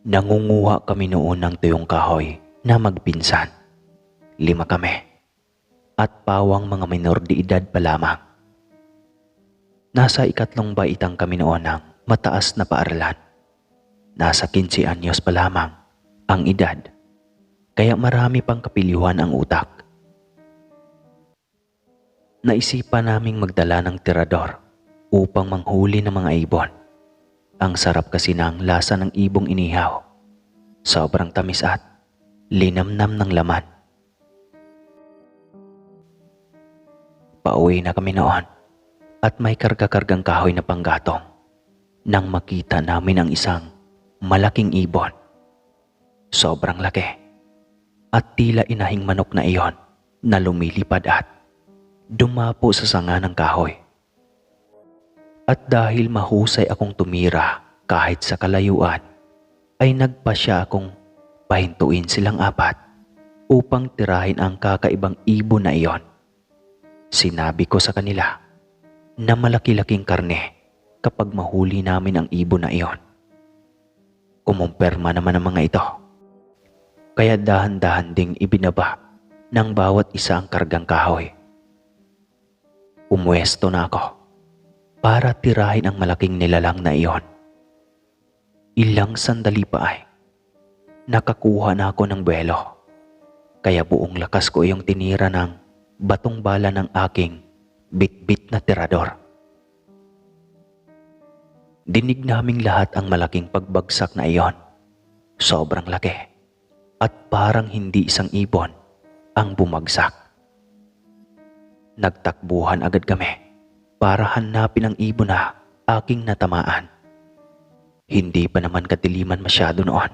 Nangunguha kami noon ng tuyong kahoy na magpinsan. 5 kami at pawang mga minor de edad pa lamang. Nasa 3 baitang kami noon ng mataas na paaralan. Nasa 15 anyos pa lamang ang edad, kaya marami pang kapilihuan ang utak. Naisipan naming magdala ng tirador upang manghuli ng mga ibon. Ang sarap kasi ng lasa ng ibong inihaw. Sobrang tamis at linamnam ng laman. Pauwi na kami noon at may karga-kargang kahoy na panggatong nang makita namin ang isang malaking ibon. Sobrang laki at tila inahing manok na iyon na lumilipad at dumapo sa sanga ng kahoy. At dahil mahusay akong tumira kahit sa kalayuan, ay nagpasya akong pahintuin silang 4 upang tirahin ang kakaibang ibon na iyon. Sinabi ko sa kanila na malaki-laking karne kapag mahuli namin ang ibon na iyon. Kumumpirma naman ang mga ito. Kaya dahan-dahan ding ibinaba ng bawat isa ang kargang kahoy. Pumuesto na ako para tirahin ang malaking nilalang na iyon. Ilang sandali pa ay nakakuha na ako ng buwelo, kaya buong lakas ko iyong tinira ng batong bala ng aking bit-bit na tirador. Dinig naming lahat ang malaking pagbagsak na iyon. Sobrang laki at parang hindi isang ibon ang bumagsak. Nagtakbuhan agad kami para hanapin ang ibon na aking natamaan. Hindi pa naman kadiliman masyado noon.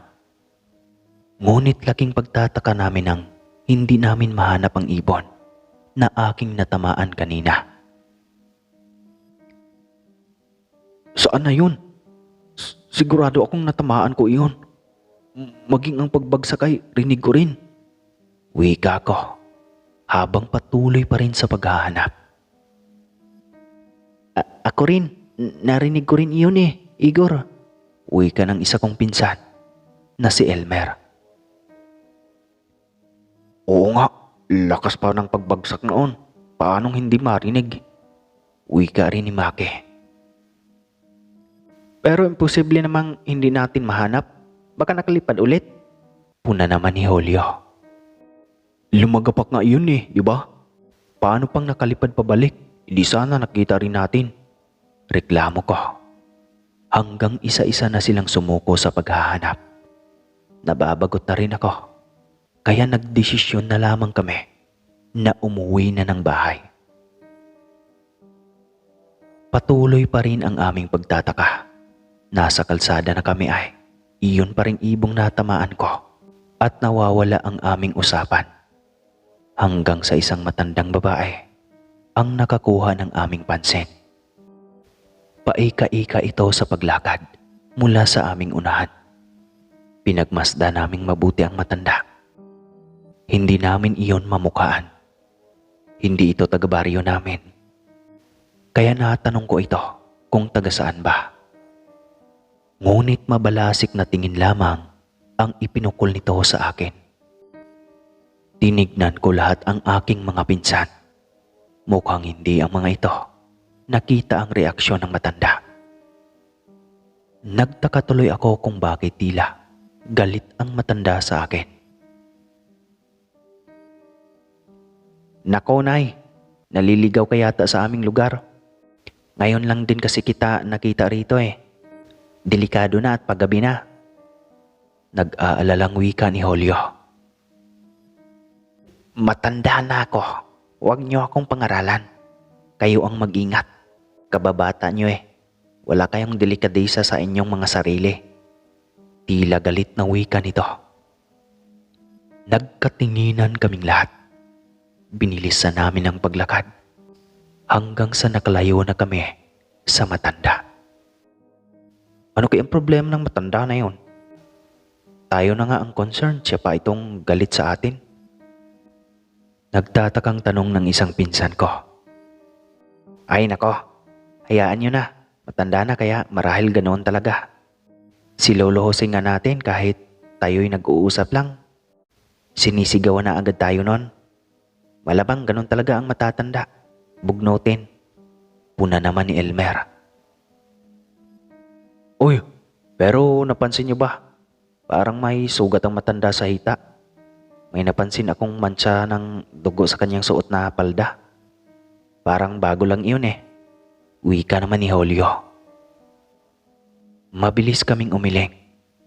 Ngunit laking pagtataka namin nang hindi namin mahanap ang ibon na aking natamaan kanina. Saan na yun? Sigurado akong natamaan ko iyon. Maging ang pagbagsak ay rinig ko rin. Wika ko habang patuloy pa rin sa paghahanap. Ako rin, narinig ko rin iyon Igor. Wika ng isa kong pinsan na si Elmer. Oo nga, lakas pa ng pagbagsak noon. Paanong hindi marinig? Wika rin ni Maki. Pero imposible namang hindi natin mahanap. Baka nakalipad ulit. Puna naman ni Julio. Lumagapak nga iyon di ba? Paano pang nakalipad pabalik? Hindi sana nakita rin natin. Reklamo ko. Hanggang isa-isa na silang sumuko sa paghahanap. Nababagot na rin ako. Kaya nagdesisyon na lamang kami na umuwi na ng bahay. Patuloy pa rin ang aming pagtataka. Nasa kalsada na kami ay iyon pa ring ibong natamaan ko at nawawala ang aming usapan. Hanggang sa isang matandang babae ang nakakuha ng aming pansin. Paika-ika ito sa paglakad mula sa aming unahan. Pinagmasda naming mabuti ang matanda. Hindi namin iyon mamukhaan. Hindi ito taga-baryo namin. Kaya natanong ko ito kung taga saan ba. Ngunit mabalasik na tingin lamang ang ipinukol nito sa akin. Tinignan ko lahat ang aking mga pinsan. Mukhang hindi ang mga ito nakita ang reaksyon ng matanda. Nagtaka tuloy ako kung bakit tila galit ang matanda sa akin. Nako Nay, naliligaw ka yata sa aming lugar. Ngayon lang din kasi kita nakita rito Delikado na at paggabi na. Nag-aalalang wika ni Julio. Matanda na ako. Huwag niyo akong pangaralan. Kayo ang mag-ingat. Kababata niyo Wala kayong delikadesa sa inyong mga sarili. Tila galit na wika nito. Nagkatinginan kaming lahat. Binilisan namin ang paglakad hanggang sa nakalayo na kami sa matanda. Ano kayang problema ng matanda na yun? Tayo na nga ang concern, siya pa itong galit sa atin. Nagtatakang tanong ng isang pinsan ko. Ay nako, hayaan nyo na. Matanda na kaya marahil ganoon talaga. Si Lolo Jose nga natin kahit tayo'y nag-uusap lang, sinisigawan na agad tayo nun. Malabang ganun talaga ang matatanda. Bugnutin. Puna naman ni Elmer. Uy, pero napansin niyo ba? Parang may sugat ang matanda sa hita. May napansin akong mantsa ng dugo sa kanyang suot na palda. Parang bago lang iyon eh. Wika naman ni Julio. Mabilis kaming umiling.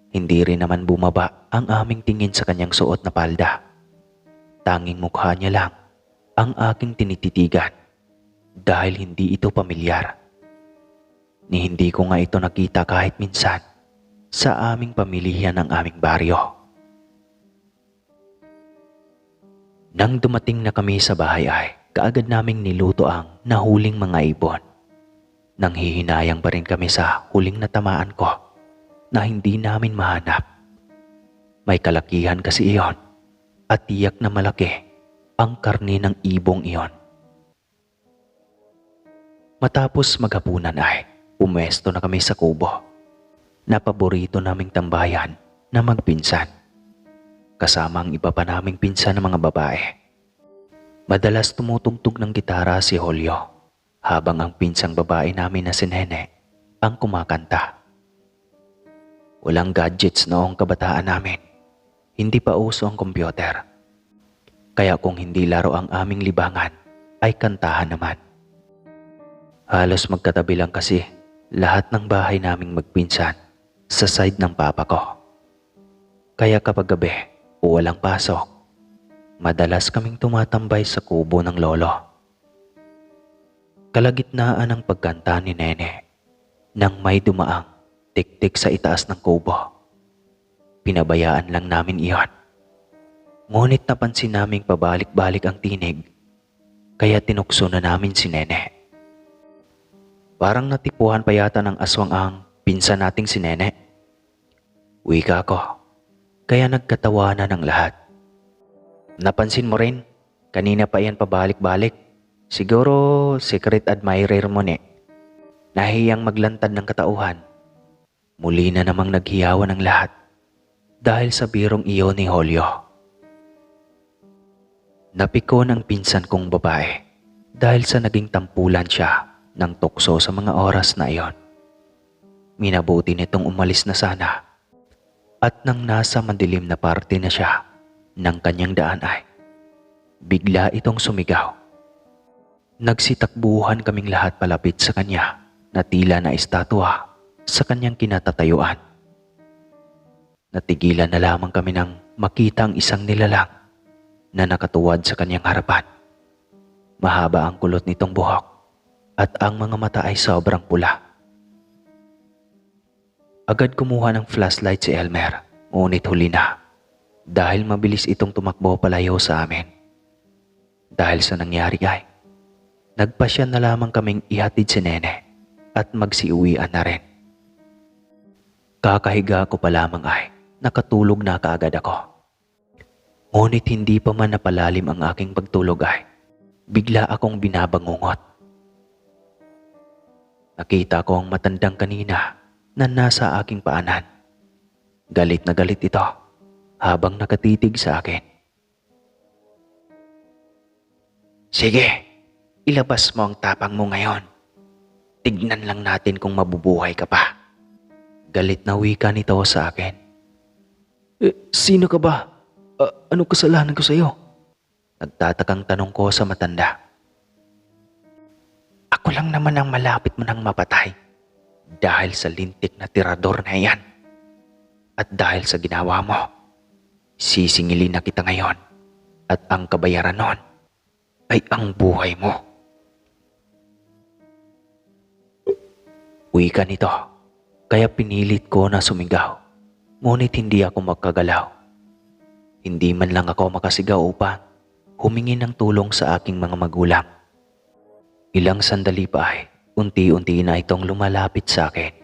Hindi rin naman bumaba ang aming tingin sa kanyang suot na palda. Tanging mukha niya lang ang aking tinititigan dahil hindi ito pamilyar. Ni hindi ko nga ito nakita kahit minsan sa aming pamilihan ng aming baryo. Nang dumating na kami sa bahay ay kaagad naming niluto ang nahuling mga ibon. Nang hihinayang pa rin kami sa huling natamaan ko na hindi namin mahanap. May kalakihan kasi iyon at tiyak na malaki ang karne ng ibong iyon. Matapos maghapunan ay pumwesto na kami sa kubo na paborito naming tambayan na magpinsan. Kasama ang iba pa naming pinsan ng mga babae. Madalas tumutugtog ng gitara si Julio habang ang pinsang babae namin na si Nene ang kumakanta. Walang gadgets noong kabataan namin. Hindi pa uso ang kompyuter. Kaya kung hindi laro ang aming libangan ay kantahan naman. Halos magkatabi lang kasi lahat ng bahay naming magpinsan sa side ng papa ko. Kaya kapag gabi o walang pasok, madalas kaming tumatambay sa kubo ng lolo. Kalagitnaan ng pagkanta ni Nene nang may dumaang tik-tik sa itaas ng kubo. Pinabayaan lang namin iyon. Ngunit napansin naming pabalik-balik ang tinig, kaya tinukso na namin si Nene. Parang natipuhan pa yata ng aswang ang pinsan nating si Nene. Wika ko, kaya nagkatawanan ng lahat. Napansin mo rin, kanina pa yan pabalik-balik. Siguro secret admirer mo ne. Nahiyang maglantad ng katauhan. Muli na namang naghiyawan ng lahat dahil sa birong iyon ni Julio. Napikon ang pinsan kong babae dahil sa naging tampulan siya ng tukso sa mga oras na iyon. Minabuti nitong umalis na sana at nang nasa madilim na parte na siya ng kanyang daan ay bigla itong sumigaw. Nagsitakbuhan kaming lahat palapit sa kanya na tila na estatwa sa kanyang kinatatayuan. Natigilan na lamang kami nang makita ang isang nilalang na nakatuwad sa kanyang harapan. Mahaba ang kulot nitong buhok at ang mga mata ay sobrang pula. Agad kumuha ng flashlight si Elmer, ngunit huli na dahil mabilis itong tumakbo palayo sa amin. Dahil sa nangyari ay nagpasya na lamang kaming ihatid si Nene at magsiuwian na rin. Kakahiga ko pa lamang ay nakatulog na kaagad ako. Ngunit hindi pa man napalalim ang aking pagtulog ay bigla akong binabangungot. Nakita ko ang matandang kanina na nasa aking paanan. Galit na galit ito habang nakatitig sa akin. Sige, ilabas mo ang tapang mo ngayon. Tignan lang natin kung mabubuhay ka pa. Galit na wika nito sa akin. Sino ka ba? Anong kasalanan ko sa iyo? Nagtatakang tanong ko sa matanda. Ako lang naman ang malapit mo nang mapatay dahil sa lintik na tirador na iyan. At dahil sa ginawa mo, sisingilin na kita ngayon at ang kabayaran nun ay ang buhay mo. Wika nito, kaya pinilit ko na sumigaw, ngunit hindi ako magkagalaw. Hindi man lang ako makasigaw upang humingi ng tulong sa aking mga magulang. Ilang sandali pa ay unti-unti na itong lumalapit sa akin.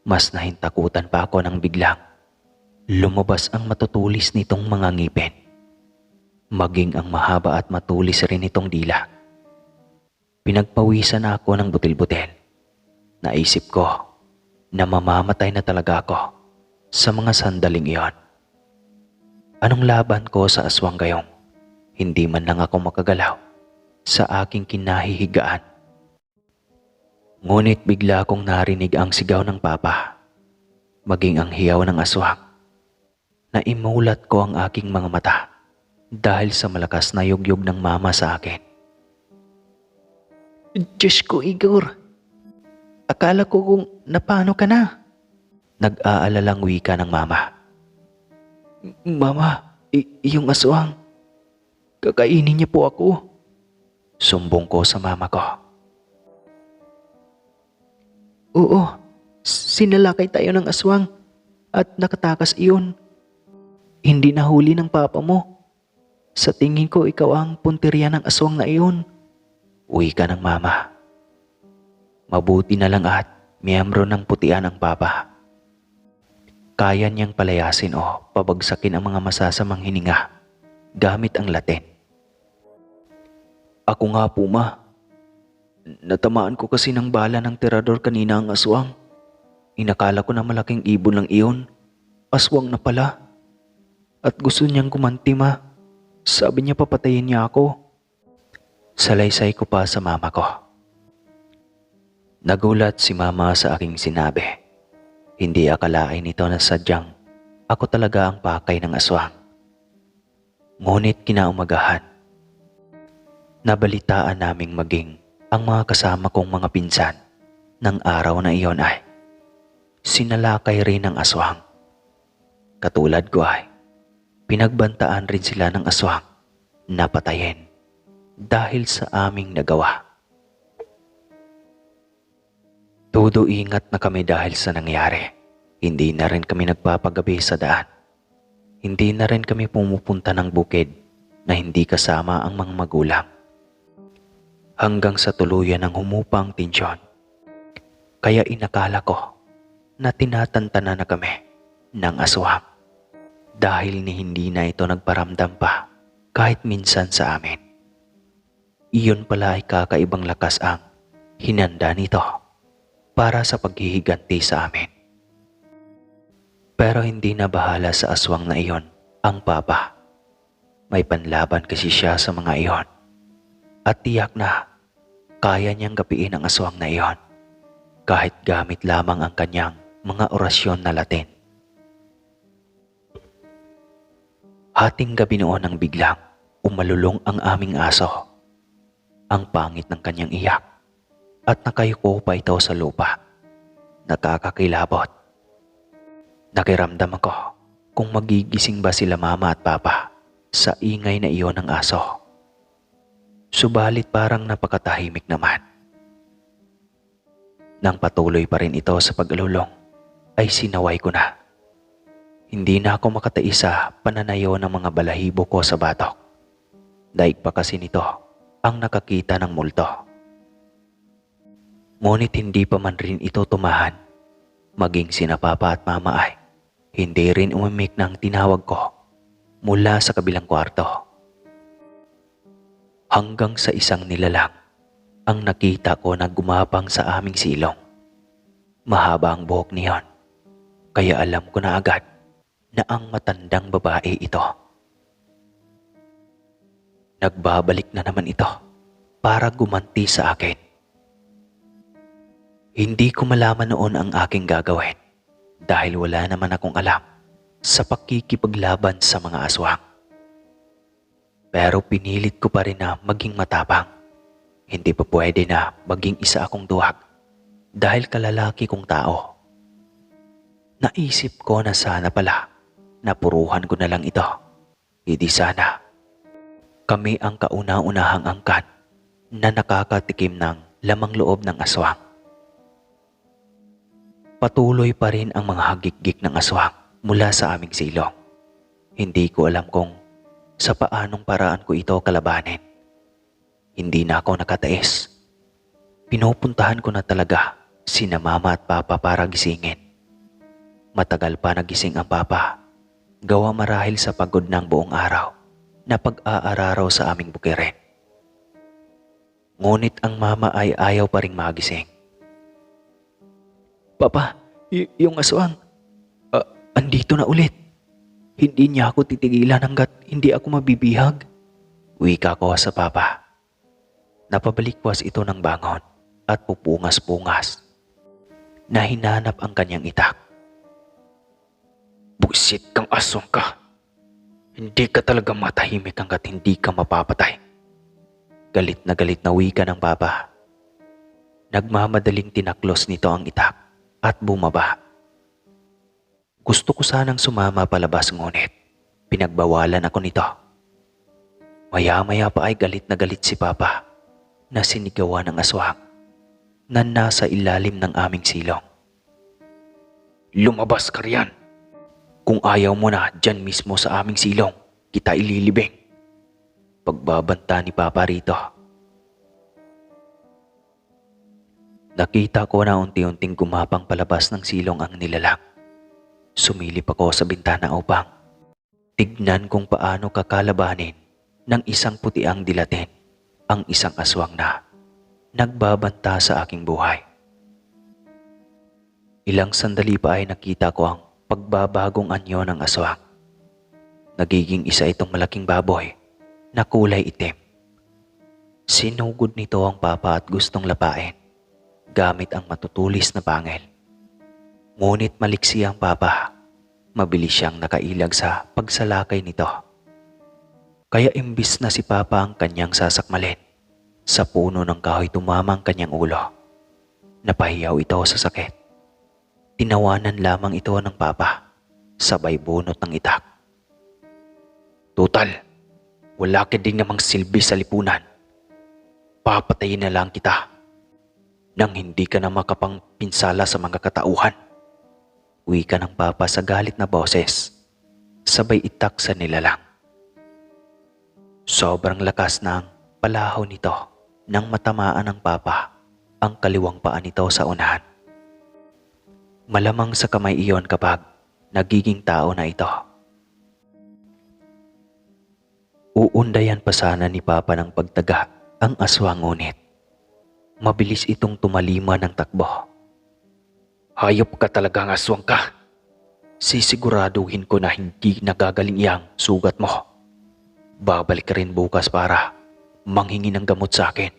Mas nahintakutan pa ako nang biglang lumabas ang matutulis nitong mga ngipin. Maging ang mahaba at matulis rin itong dila. Pinagpawisan na ako ng butil-butil. Naisip ko na mamamatay na talaga ako sa mga sandaling iyon. Anong laban ko sa aswang gayong? Hindi man lang ako makagalaw sa aking kinahihigaan. Ngunit bigla kong narinig ang sigaw ng papa, maging ang hiyaw ng aswang. Naimulat ko ang aking mga mata dahil sa malakas na yugyug ng mama sa akin. Diyos ko, Igor. Akala ko kung napano ka na. Nag-aalalang wika ng mama. Mama, yung aswang. Kakainin niya po ako. Sumbong ko sa mama ko. Oo, sinalakay tayo ng aswang at nakatakas iyon. Hindi nahuli ng papa mo. Sa tingin ko ikaw ang punteriya ng aswang na iyon. Wika ng mama. Mabuti na lang at miyembro ng putian ang papa. Kaya niyang palayasin o pabagsakin ang mga masasamang hininga gamit ang Latin. Ako nga po, ma. Natamaan ko kasi ng bala ng tirador kanina ang aswang. Inakala ko na malaking ibon lang iyon. Aswang na pala. At gusto niyang gumanti, ma. Sabi niya papatayin niya ako. Salaysay ko pa sa mama ko. Nagulat si mama sa aking sinabi. Hindi akalain nito na sadyang ako talaga ang pakay ng aswang. Ngunit kinaumagahan, nabalitaan naming maging ang mga kasama kong mga pinsan ng araw na iyon ay sinalakay rin ng aswang. Katulad ko ay pinagbantaan rin sila ng aswang na patayin dahil sa aming nagawa. Todo ingat na kami dahil sa nangyari. Hindi na rin kami nagpapagabi sa daan. Hindi na rin kami pumupunta ng bukid na hindi kasama ang mga magulang. Hanggang sa tuluyan ng humupang tensyon. Kaya inakala ko na tinatantana na kami ng aswang dahil ni hindi na ito nagparamdam pa kahit minsan sa amin. Iyon pala ay kakaibang lakas ang hinanda nito para sa paghihiganti sa amin. Pero hindi na bahala sa aswang na iyon ang papa. May panlaban kasi siya sa mga iyon. At tiyak na kaya niyang gapiin ang aswang na iyon kahit gamit lamang ang kanyang mga orasyon na Latin. Hating gabi noon nang biglang umalulong ang aming aso. Ang pangit ng kanyang iyak at nakayuko pa ito sa lupa. Nakakakilabot. Nakiramdam ako kung magigising ba sila mama at papa sa ingay na iyon ng aso. Subalit parang napakatahimik naman. Nang patuloy pa rin ito sa pag-alulong, ay sinaway ko na. Hindi na ako makatiis sa pananayo ng mga balahibo ko sa batok. Daig pa kasi nito ang nakakita ng multo. Ngunit hindi pa man rin ito tumahan. Maging sina papa at mama ay hindi rin umimik ng tinawag ko mula sa kabilang kwarto. Hanggang sa isang nilalang ang nakita ko na gumapang sa aming silong. Mahaba ang buhok niyon, kaya alam ko na agad na ang matandang babae ito. Nagbabalik na naman ito para gumanti sa akin. Hindi ko malaman noon ang aking gagawin dahil wala naman akong alam sa pakikipaglaban sa mga aswang. Pero pinilit ko pa rin na maging matapang. Hindi pa pwede na maging isa akong duwag dahil kalalaki kong tao. Naisip ko na sana pala napuruhan ko na lang ito. Hindi sana kami ang kauna-unahang angkan na nakakatikim ng lamang loob ng aswang. Patuloy pa rin ang mga hagik-gik ng aswang mula sa aming silong. Hindi ko alam kung sa paanong paraan ko ito kalabanin. Hindi na ako nakatiis. Pinupuntahan ko na talaga sina mama at papa para gisingin. Matagal pa nagising ang papa. Gawa marahil sa pagod ng buong araw na pag-aararaw sa aming bukirin. Ngunit ang mama ay ayaw pa ring magising. Papa, yung aswang, andito na ulit. Hindi niya ako titigilan hanggat hindi ako mabibihag. Wika ko sa papa. Napabalikwas ito ng bangon at pupungas-pungas na hinanap ang kanyang itak. Buisit kang aswang ka. Hindi ka talaga matahimik hanggat hindi ka mapapatay. Galit na wika ng papa. Nagmamadaling tinaklos nito ang itak at bumaba. Gusto ko sanang sumama palabas ngunit pinagbawalan ako nito. Maya-maya pa ay galit na galit si papa na sinigawan ng aswang na nasa ilalim ng aming silong. Lumabas ka riyan. Kung ayaw mo na dyan mismo sa aming silong, kita ililibing. Pagbabanta ni papa rito. Nakita ko na unti-unting gumapang palabas ng silong ang nilalang. Sumilip ako sa bintana upang tignan kung paano kakalabanin ng isang putiang dilatin ang isang aswang na nagbabanta sa aking buhay. Ilang sandali pa ay nakita ko ang pagbabagong anyo ng aswang. Nagiging isa itong malaking baboy na kulay itim. Sinugod nito ang papa at gustong lapain gamit ang matutulis na pangil. Ngunit maliksi ang papa. Mabilis siyang nakailag sa pagsalakay nito. Kaya imbis na si papa ang kanyang sasakmalin, sa puno ng kahoy tumama ang kanyang ulo. Napahiyaw ito sa sakit. Tinawanan lamang ito ng papa, sabay bunot ng itak. Tutal, wala ka din namang silbi sa lipunan. Papatayin na lang kita nang hindi ka na makapangpinsala sa mga katauhan. Wika ng papa sa galit na boses, sabay itak sa nilalang. Sobrang lakas ng palahaw nito nang matamaan ng papa ang kaliwang paa nito sa unahan. Malamang sa kamay iyon kapag nagiging tao na ito. Uundayan pa sana ni papa ng pagtaga ang aswang ngunit mabilis itong tumalima ng takbo. Hayop ka talagang aswang ka. Sisiguraduhin ko na hindi nagagaling iyang sugat mo. Babalik ka rin bukas para manghingi ng gamot sa akin.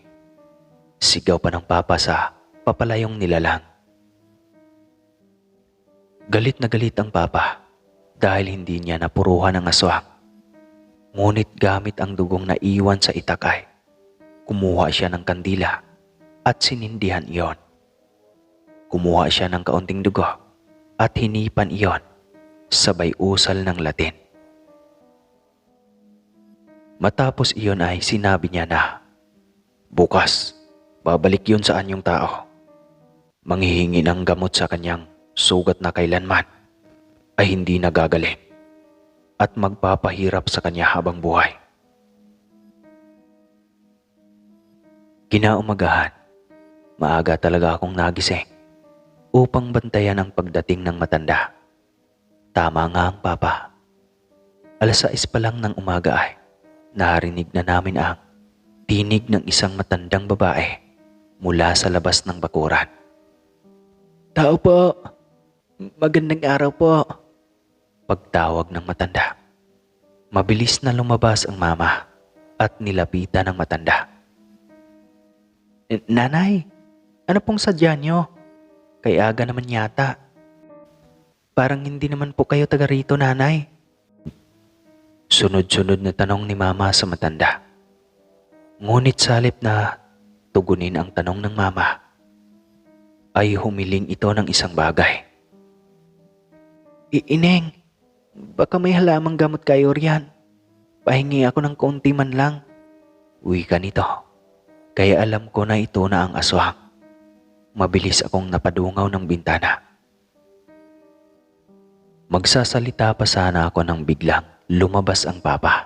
Sigaw pa ng papa sa papalayong nilalang. Galit na galit ang papa dahil hindi niya napuruhan ang aswang. Ngunit gamit ang dugong na iwan sa itakay, kumuha siya ng kandila at sinindihan iyon. Kumuha siya ng kaunting dugo at hinipan iyon sabay usal ng Latin. Matapos iyon ay sinabi niya na, bukas, babalik yun sa anyong tao. Manghihingi ng gamot sa kanyang sugat na kailanman ay hindi nagagaling at magpapahirap sa kanya habang buhay. Kinaumagahan, maaga talaga akong nagising upang bantayan ang pagdating ng matanda. Tama nga ang papa. 6:00 pa lang ng umaga ay narinig na namin ang tinig ng isang matandang babae mula sa labas ng bakuran. Tao po! Magandang araw po! Pagtawag ng matanda. Mabilis na lumabas ang mama at nilapitan ng matanda. Nanay, ano pong sadya niyo? Kaya aga naman yata. Parang hindi naman po kayo taga rito, nanay. Sunod-sunod na tanong ni mama sa matanda. Ngunit salip na tugunin ang tanong ng mama, ay humiling ito ng isang bagay. Ineng, baka may halamang gamot kayo riyan. Pahingi ako ng kaunti man lang. Wika nito, kaya alam ko na ito na ang aswang. Mabilis akong napadungaw ng bintana. Magsasalita pa sana ako nang biglang lumabas ang papa.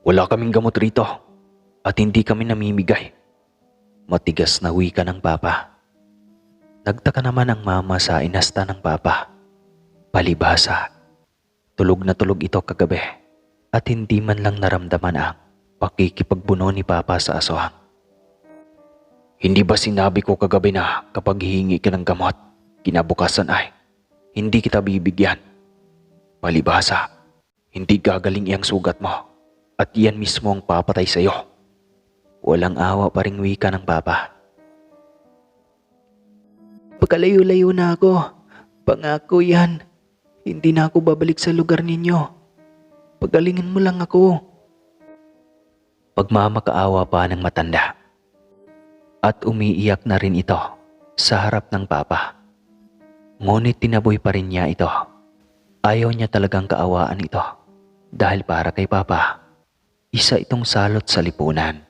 Wala kaming gamot rito at hindi kami namimigay. Matigas na wika ng papa. Nagtaka naman ang mama sa inasta ng papa. Palibhasa, tulog na tulog ito kagabi at hindi man lang naramdaman ang pakikipagbuno ni papa sa aswang. Hindi ba sinabi ko kagabi na kapag hihingi ka ng gamot, kinabukasan ay hindi kita bibigyan. Palibhasa, hindi gagaling iyang sugat mo at iyan mismo ang papatay sa iyo. Walang awa pa ring wika ng papa. Pagkalayo-layo na ako. Pangako yan. Hindi na ako babalik sa lugar ninyo. Pagalingan mo lang ako. Pagmamakaawa pa ng matanda. At umiiyak na rin ito sa harap ng papa. Ngunit tinaboy pa rin niya ito. Ayaw niya talagang kaawaan ito. Dahil para kay papa, isa itong salot sa lipunan.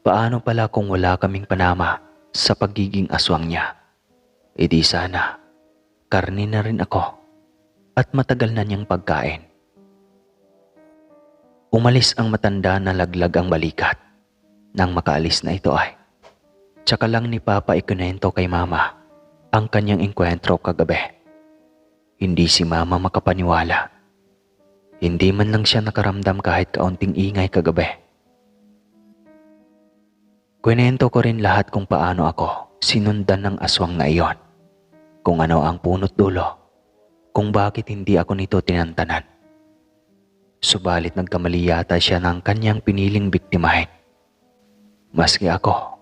Paano pala kung wala kaming panama sa pagiging aswang niya? E di sana, karni na rin ako at matagal na niyang pagkain. Umalis ang matanda na laglag ang balikat. Nang makaalis na ito ay, tsaka lang ni Papa ikunento kay Mama ang kanyang engkwentro kagabi. Hindi si Mama makapaniwala. Hindi man lang siya nakaramdam kahit kaunting ingay kagabi. Kwento ko rin lahat kung paano ako sinundan ng aswang na iyon. Kung ano ang punot dulo, kung bakit hindi ako nito tinantanan. Subalit nagkamali yata siya ng kanyang piniling biktimahin. Maski ako,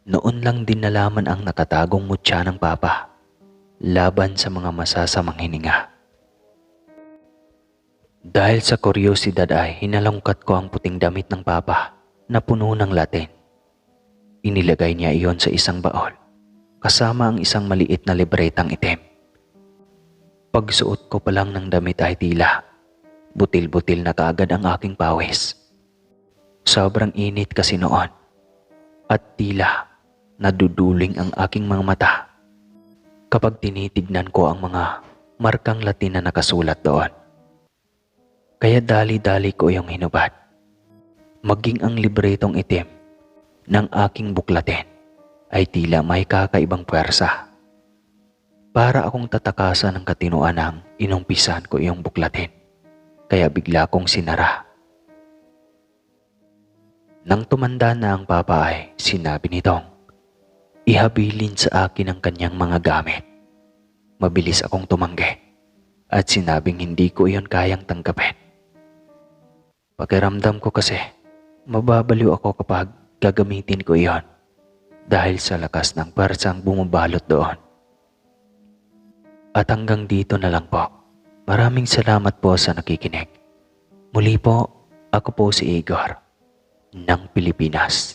noon lang din nalaman ang nakatagong mutya ng papa laban sa mga masasamang hininga. Dahil sa kuryosidad ay hinalungkat ko ang puting damit ng papa na puno ng latin. Inilagay niya iyon sa isang baol kasama ang isang maliit na libretang itim. Pagsuot ko pa lang ng damit ay tila butil-butil na kaagad ang aking pawis. Sobrang init kasi noon at tila naduduling ang aking mga mata kapag tinitignan ko ang mga markang Latin na nakasulat doon. Kaya dali-dali ko yung hinubad. Maging ang libretong itim ng aking buklatin ay tila may kakaibang puwersa. Para akong tatakasan ng katinuan ng inumpisan ko yung buklatin. Kaya bigla kong sinara. Nang tumanda na ang papa ay sinabi nitong ihabilin sa akin ang kanyang mga gamit. Mabilis akong tumanggi at sinabing hindi ko iyon kayang tanggapin. Pakiramdam ko kasi mababaliw ako kapag gagamitin ko iyon dahil sa lakas ng parsang bumabalot doon. At hanggang dito na lang po. Maraming salamat po sa nakikinig. Muli po, ako po si Igor ng Pilipinas.